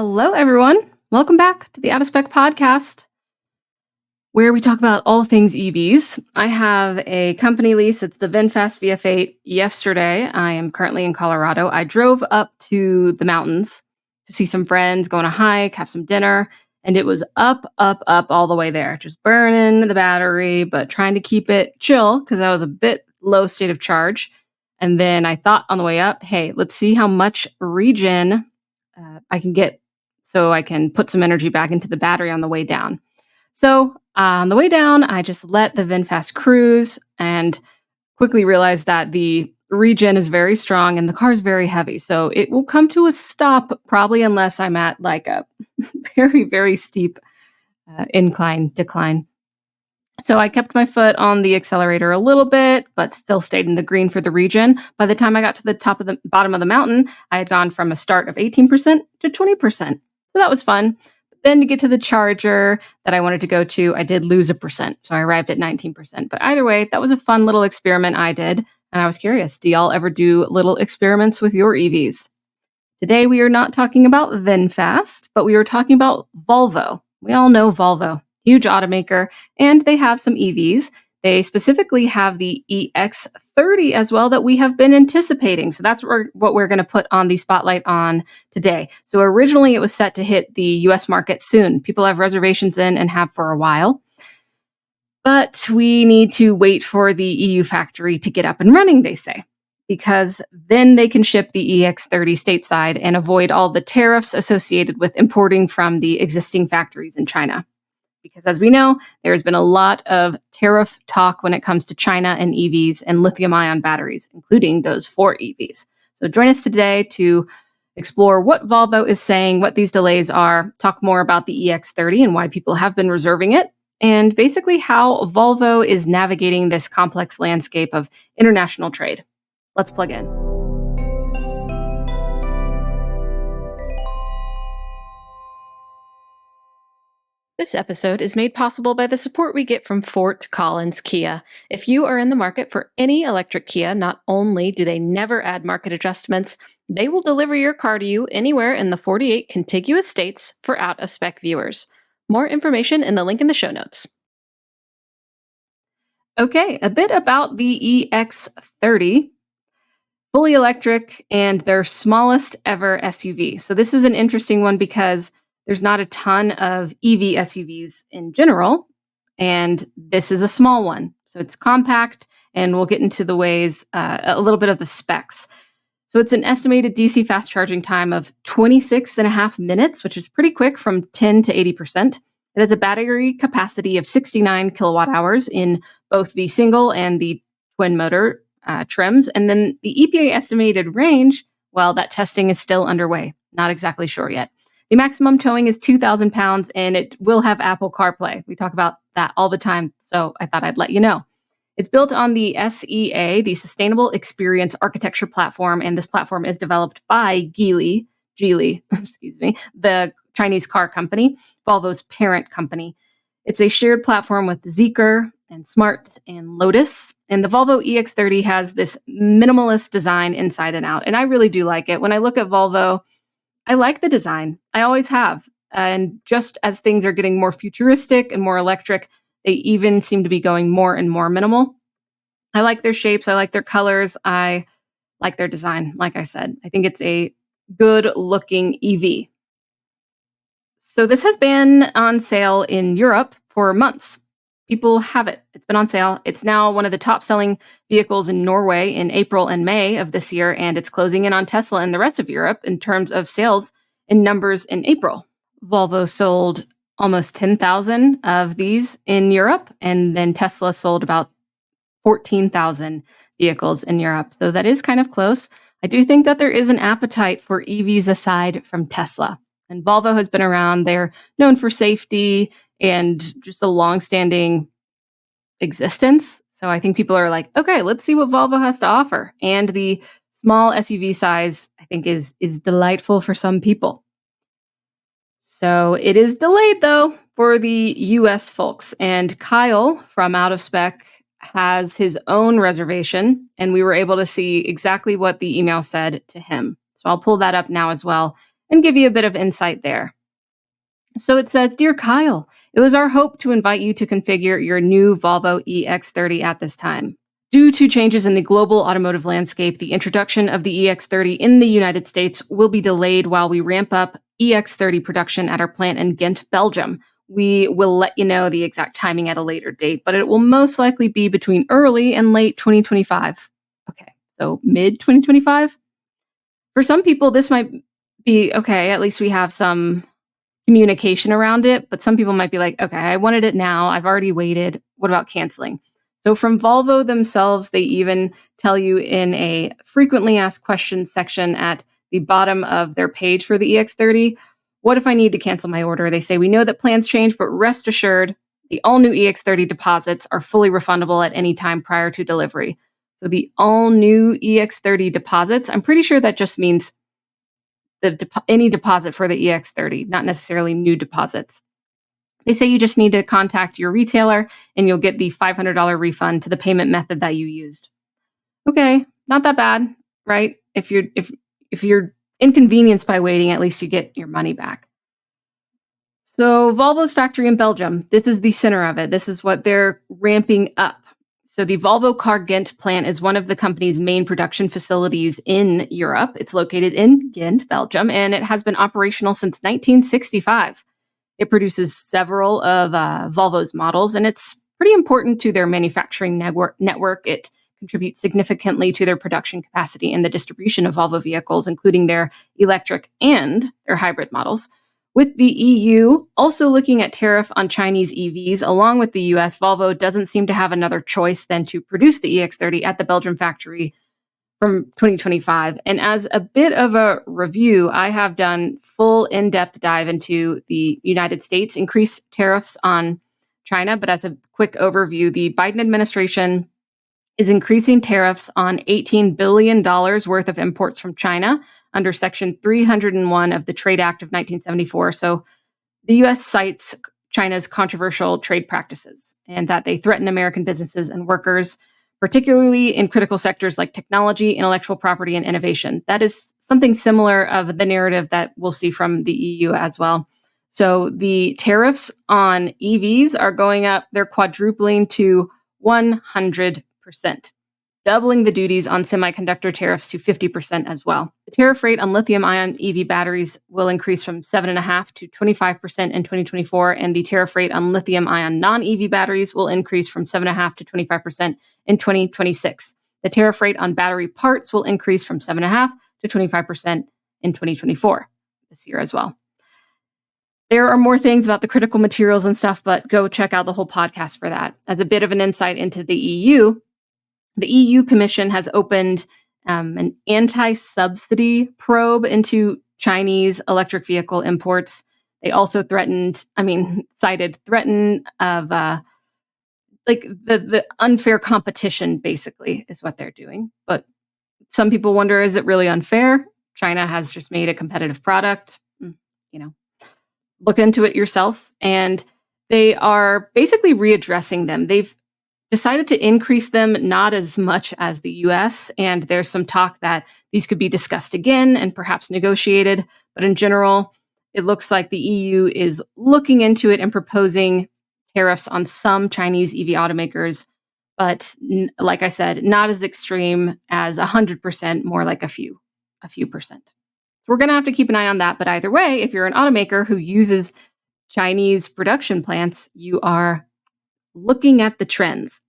Hello, everyone. Welcome back to the Out of Spec podcast, where we talk about all things EVs. I have a company lease. It's the VinFast VF8. Yesterday, I am currently in Colorado. I drove up to the mountains to see some friends, go on a hike, have some dinner, and it was up all the way there, just burning the battery, but trying to keep it chill because I was a bit low state of charge. And then I thought on the way up, hey, let's see how much regen I can get so I can put some energy back into the battery on the way down. So on the way down, I just let the VinFast cruise and quickly realized that the regen is very strong and the car is very heavy. So it will come to a stop probably unless I'm at like a very, very steep decline. So I kept my foot on the accelerator a little bit, but still stayed in the green for the regen. By the time I got to the bottom of the mountain, I had gone from a start of 18% to 20%. So that was fun. But then to get to the charger that I wanted to go to, I did lose 1%. So I arrived at 19%. But either way, that was a fun little experiment I did. And I was curious, do y'all ever do little experiments with your EVs? Today, we are not talking about VinFast, but we are talking about Volvo. We all know Volvo. Huge automaker, and they have some EVs. They specifically have the EX30 as well that we have been anticipating. So that's what we're going to put on the spotlight on today. So originally it was set to hit the US market soon. People have reservations in and have for a while. But we need to wait for the EU factory to get up and running, they say, because then they can ship the EX30 stateside and avoid all the tariffs associated with importing from the existing factories in China. Because as we know, there's been a lot of tariff talk when it comes to China and EVs and lithium-ion batteries, including those 4 EVs. So join us today to explore what Volvo is saying, what these delays are, talk more about the EX30 and why people have been reserving it, and basically how Volvo is navigating this complex landscape of international trade. Let's plug in. This episode is made possible by the support we get from Fort Collins Kia. If you are in the market for any electric Kia, not only do they never add market adjustments, they will deliver your car to you anywhere in the 48 contiguous states for out-of-spec viewers. More information in the link in the show notes. Okay, a bit about the EX30. Fully electric and their smallest ever SUV. So this is an interesting one because there's not a ton of EV SUVs in general, and this is a small one. So it's compact, and we'll get into the ways, a little bit of the specs. So it's an estimated DC fast charging time of 26 and a half minutes, which is pretty quick from 10 to 80%. It has a battery capacity of 69 kilowatt hours in both the single and the twin motor trims. And then the EPA estimated range, well, that testing is still underway. Not exactly sure yet. The maximum towing is 2,000 pounds, and it will have Apple CarPlay. We talk about that all the time, so I thought I'd let you know. It's built on the SEA, the Sustainable Experience Architecture Platform, and this platform is developed by Geely, the Chinese car company, Volvo's parent company. It's a shared platform with Zeekr and Smart and Lotus, and the Volvo EX30 has this minimalist design inside and out, and I really do like it. When I look at Volvo, I like the design. I always have. And just as things are getting more futuristic and more electric, they even seem to be going more and more minimal. I like their shapes. I like their colors. I like their design. Like I said, I think it's a good looking EV. So this has been on sale in Europe for months. People have it. It's been on sale. It's now one of the top selling vehicles in Norway in April and May of this year, and it's closing in on Tesla and the rest of Europe in terms of sales in numbers in April. Volvo sold almost 10,000 of these in Europe, and then Tesla sold about 14,000 vehicles in Europe. So that is kind of close. I do think that there is an appetite for EVs aside from Tesla. And Volvo has been around. They're known for safety and just a long-standing existence. So I think people are like, okay, let's see what Volvo has to offer. And the small SUV size, I think, is delightful for some people. So it is delayed, though, for the US folks. And Kyle from Out of Spec has his own reservation, and we were able to see exactly what the email said to him. So I'll pull that up now as well and give you a bit of insight there. So it says, Dear Kyle, it was our hope to invite you to configure your new Volvo EX30 at this time. Due to changes in the global automotive landscape, the introduction of the EX30 in the United States will be delayed while we ramp up EX30 production at our plant in Ghent, Belgium. We will let you know the exact timing at a later date, but it will most likely be between early and late 2025. Okay, so mid 2025? For some people, this might be okay. At least we have some communication around it, but some people might be like, okay, I wanted it now. I've already waited. What about canceling? So from Volvo themselves, they even tell you in a frequently asked questions section at the bottom of their page for the EX30, what if I need to cancel my order? They say, we know that plans change, but rest assured, the all-new EX30 deposits are fully refundable at any time prior to delivery. So the all-new EX30 deposits, I'm pretty sure that just means any deposit for the EX30, not necessarily new deposits. They say you just need to contact your retailer and you'll get the $500 refund to the payment method that you used. Okay, not that bad, right? If you're inconvenienced by waiting, at least you get your money back. So Volvo's factory in Belgium, this is the center of it. This is what they're ramping up. So the Volvo Car Ghent plant is one of the company's main production facilities in Europe. It's located in Ghent, Belgium, and it has been operational since 1965. It produces several of Volvo's models, and it's pretty important to their manufacturing network. It contributes significantly to their production capacity and the distribution of Volvo vehicles, including their electric and their hybrid models. With the EU also looking at tariff on Chinese EVs, along with the US, Volvo doesn't seem to have another choice than to produce the EX30 at the Belgium factory from 2025. And as a bit of a review, I have done full in-depth dive into the United States increased tariffs on China. But as a quick overview, the Biden administration is increasing tariffs on $18 billion worth of imports from China under Section 301 of the Trade Act of 1974. So the U.S. cites China's controversial trade practices and that they threaten American businesses and workers, particularly in critical sectors like technology, intellectual property, and innovation. That is something similar of the narrative that we'll see from the EU as well. So the tariffs on EVs are going up. They're quadrupling to 100%, doubling the duties on semiconductor tariffs to 50% as well. The tariff rate on lithium-ion EV batteries will increase from 7.5% to 25% in 2024, and the tariff rate on lithium-ion non-EV batteries will increase from 7.5% to 25% in 2026. The tariff rate on battery parts will increase from 7.5% to 25% in 2024, this year as well. There are more things about the critical materials and stuff, but go check out the whole podcast for that. As a bit of an insight into the EU Commission has opened an anti-subsidy probe into Chinese electric vehicle imports. They also cited of the unfair competition, basically, is what they're doing. But some people wonder, is it really unfair? China has just made a competitive product. Look into it yourself. And they are basically readdressing them. They've decided to increase them not as much as the US, and there's some talk that these could be discussed again and perhaps negotiated. But in general, it looks like the EU is looking into it and proposing tariffs on some Chinese EV automakers, but like I said, not as extreme as 100%, more like a few percent. So we're going to have to keep an eye on that. But either way, if you're an automaker who uses Chinese production plants, you are looking at the trends.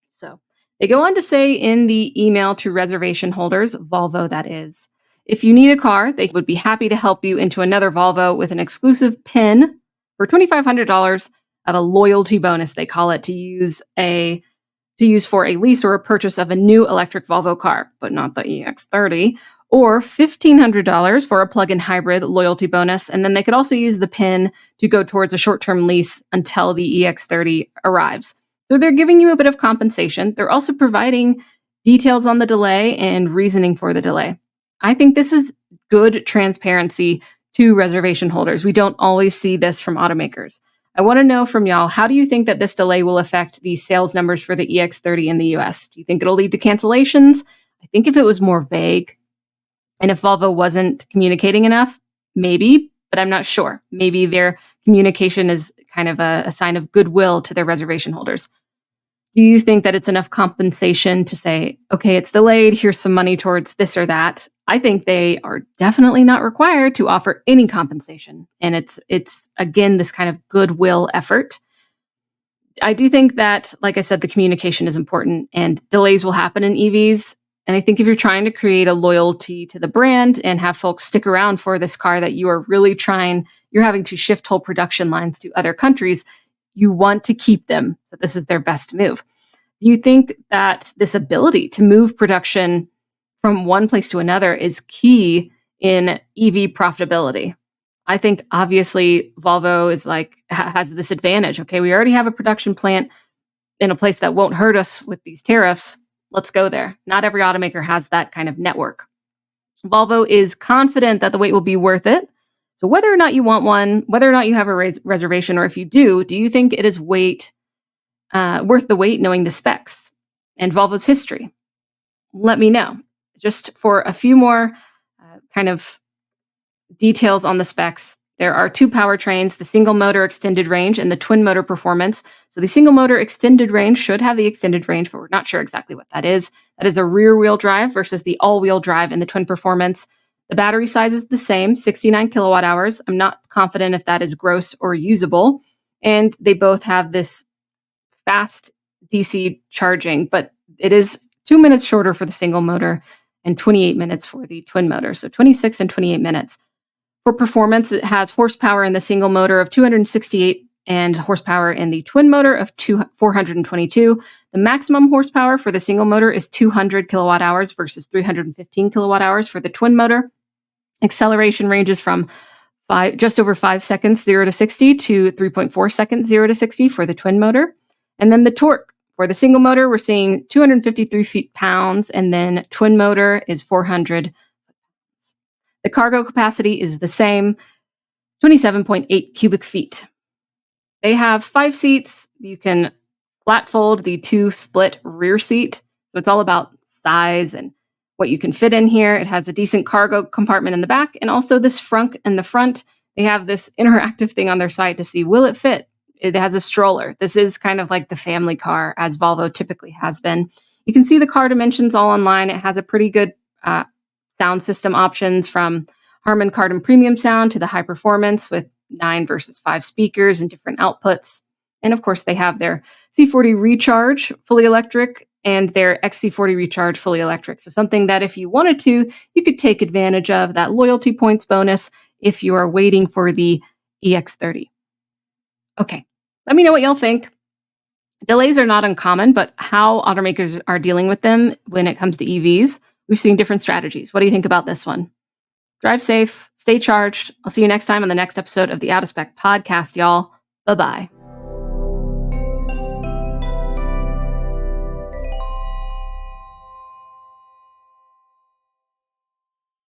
So they go on to say in the email to reservation holders, Volvo that is, if you need a car, they would be happy to help you into another Volvo with an exclusive PIN for $2,500 of a loyalty bonus, they call it, to use for a lease or a purchase of a new electric Volvo car, but not the EX30, or $1,500 for a plug-in hybrid loyalty bonus. And then they could also use the PIN to go towards a short-term lease until the EX30 arrives. So they're giving you a bit of compensation. They're also providing details on the delay and reasoning for the delay. I think this is good transparency to reservation holders. We don't always see this from automakers. I want to know from y'all, how do you think that this delay will affect the sales numbers for the EX30 in the US? Do you think it'll lead to cancellations? I think if it was more vague, and if Volvo wasn't communicating enough, Maybe, but I'm not sure. Maybe their communication is kind of a sign of goodwill to their reservation holders. Do you think that it's enough compensation to say, okay, it's delayed, here's some money towards this or that? I think they are definitely not required to offer any compensation. And it's again, this kind of goodwill effort. I do think that, like I said, the communication is important and delays will happen in EVs. And I think if you're trying to create a loyalty to the brand and have folks stick around for this car that you are really you're having to shift whole production lines to other countries, you want to keep them. So this is their best move. Do you think that this ability to move production from one place to another is key in EV profitability? I think obviously Volvo is has this advantage. Okay, we already have a production plant in a place that won't hurt us with these tariffs. Let's go there. Not every automaker has that kind of network. Volvo is confident that the wait will be worth it. So whether or not you want one, whether or not you have a reservation, or if you do you think it is worth the wait knowing the specs and Volvo's history? Let me know. Just for a few more kind of details on the specs, there are two powertrains, the single motor extended range and the twin motor performance. So the single motor extended range should have the extended range, but we're not sure exactly what that is. That is a rear wheel drive versus the all wheel drive in the twin performance. The battery size is the same, 69 kilowatt hours. I'm not confident if that is gross or usable. And they both have this fast DC charging, but it is 2 minutes shorter for the single motor and 28 minutes for the twin motor. So 26 and 28 minutes. For performance, it has horsepower in the single motor of 268 and horsepower in the twin motor of 422. The maximum horsepower for the single motor is 200 kilowatt hours versus 315 kilowatt hours for the twin motor. Acceleration ranges from just over 5 seconds 0 to 60 to 3.4 seconds 0 to 60 for the twin motor. And then the torque for the single motor, we're seeing 253 feet-pounds, and then twin motor is 400. The cargo capacity is the same, 27.8 cubic feet. They have 5 seats. You can flat fold the 2 split rear seat. So it's all about size and what you can fit in here. It has a decent cargo compartment in the back and also this frunk in the front. They have this interactive thing on their site to see, will it fit? It has a stroller. This is kind of like the family car, as Volvo typically has been. You can see the car dimensions all online. It has a pretty good sound system options, from Harman Kardon premium sound to the high performance with 9 versus 5 speakers and different outputs. And of course, they have their C40 Recharge fully electric and their XC40 Recharge fully electric. So something that if you wanted to, you could take advantage of that loyalty points bonus if you are waiting for the EX30. Okay, let me know what y'all think. Delays are not uncommon, but how automakers are dealing with them when it comes to EVs, we've seen different strategies. What do you think about this one? Drive safe, stay charged. I'll see you next time on the next episode of the Out of Spec podcast, y'all. Bye-bye.